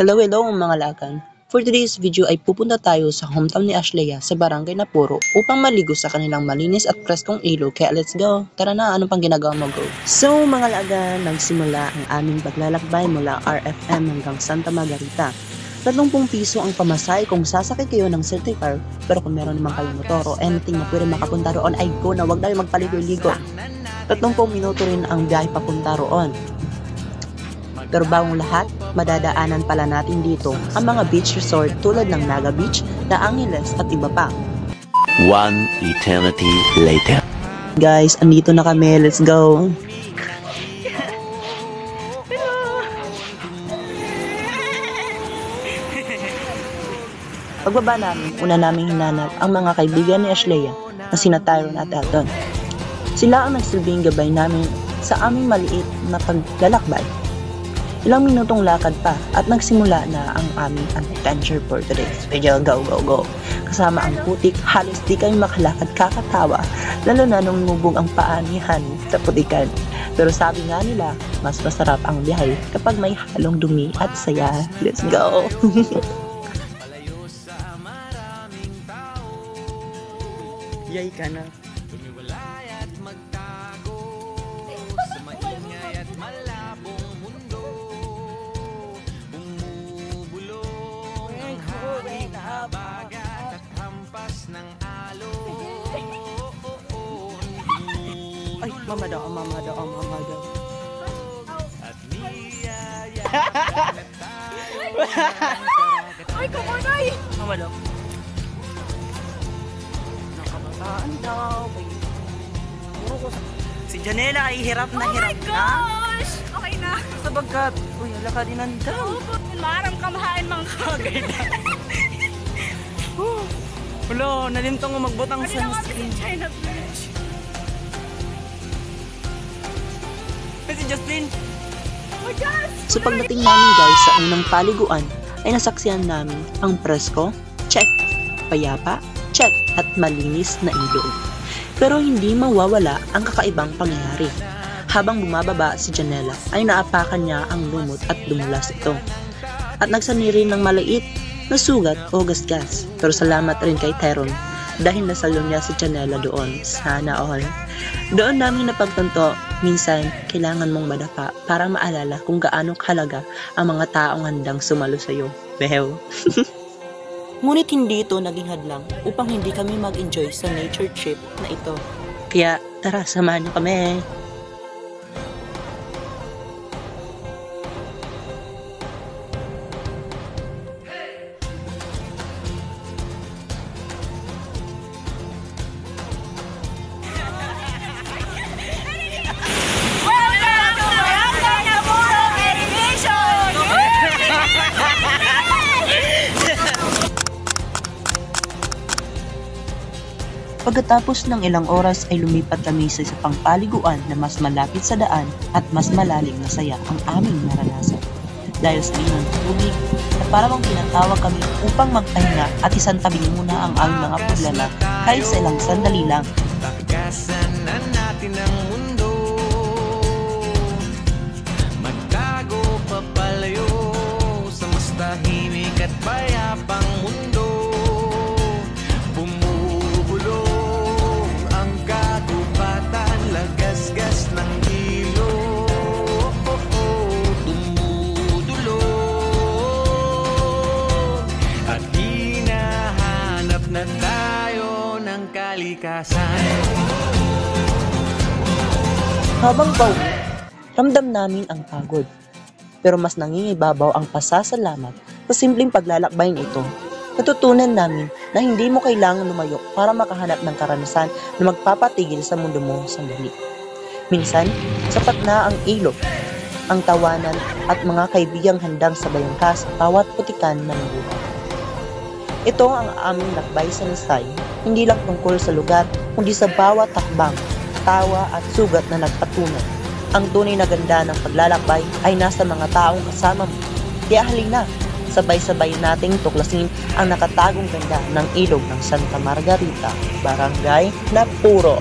Hello, hello mga lakan. For today's video ay pupunta tayo sa hometown ni Ashlea sa barangay Napuro upang maligo sa kanilang malinis at preskong ilog. Kaya let's go! Tara na, ano pang ginagawa mo, go? So mga lagan, nagsimula ang aming paglalakbay mula RFM hanggang Santa Margarita. 30 piso ang pamasahe kung sasakay kayo ng city car, pero kung meron naman kayong motor o anything na pwede makapunta roon ay go na, wag na yung magpaligo-ligo. 30 minuto rin ang biyahe papunta roon. Pero bagong lahat, madadaanan pala natin dito ang mga beach resort tulad ng Naga Beach, The Angeles at iba pa. One eternity later. Guys, andito na kami. Let's go! Pagbaba namin, una naming hinanap ang mga kaibigan ni Ashlea na sina Tyron at Eldon. Sila ang nagsilbing gabay namin sa aming maliit na paglalakbay. Ilang minutong lakad pa at nagsimula na ang aming adventure for today. Video go, go, go. Kasama ang putik, halos di kami makalakad kakatawa, lalo na nung nubog ang paa ni Honey sa putikan. Pero sabi nga nila, mas masarap ang biyahe kapag may halong dumi at saya. Let's go! Yay ka na. Ay, mama daw. Ay, kamunay! Mama daw. Nakamataan daw. Si Janela ay hirap na hirap Oh my gosh! Okay na. Sabagkat, uy, laka din daw. Maram kamahain mga kagay. Wala, nalimtang mo magbutang Kanina nga sunscreen. si China Beach. Si Justin. Oh my gosh! So pagdating namin guys sa unang paliguan, ay nasaksihan namin ang presko, check, payapa, check, at malinis na ilog. Pero hindi mawawala ang kakaibang pangyayari. Habang bumababa si Janela, ay naapakan niya ang lumot at dumulas ito. At nagsani rin ng maliit na sugat o gasgas. Pero salamat rin kay Tyron dahil nasalon niya si Janela doon. Sana all. Doon namin napagtanto, minsan kailangan mong madapa para maalala kung gaano kahalaga ang mga taong handang sumalo sa iyo. Behew. Ngunit hindi ito naging hadlang upang hindi kami mag-enjoy sa nature trip na ito. Kaya tara, samahan niyo kami. Pagkatapos ng ilang oras ay lumipat kami sa isang pangpaliguan na mas malapit sa daan at mas malalim na saya ang aming naranasan. Dahil sa ng tubig na parang pinatawag kami upang magpahinga at isantabi muna ang aming mga problema kahit sa ilang sandali lang. Takasan na natin ang mundo, magtago papalayo sa mas tahimik at payapang mundo. Lagasgas ng ilog, dumudulog, at hinahanap na tayo ng kalikasan. Habang pauwi, ramdam namin ang pagod. Pero mas nangingibabaw ang pasasalamat sa simpleng paglalakbayin ito. Natutunan namin na hindi mo kailangan lumayo para makahanap ng karanasan na magpapatigil sa mundo mo sandali. Minsan, sapat na ang ilog, ang tawanan at mga kaibigang handang sabayan ka sa bawat putikan ng buhay. Ito ang aming lakbay sa Nisay, hindi lang tungkol sa lugar, kundi sa bawat takbang, tawa at sugat na nagpatunay. Ang tunay na ganda ng paglalakbay ay nasa mga taong kasama mo. Kaya halina, sabay-sabay nating tuklasin ang nakatagong ganda ng ilog ng Santa Margarita, Barangay Napuro.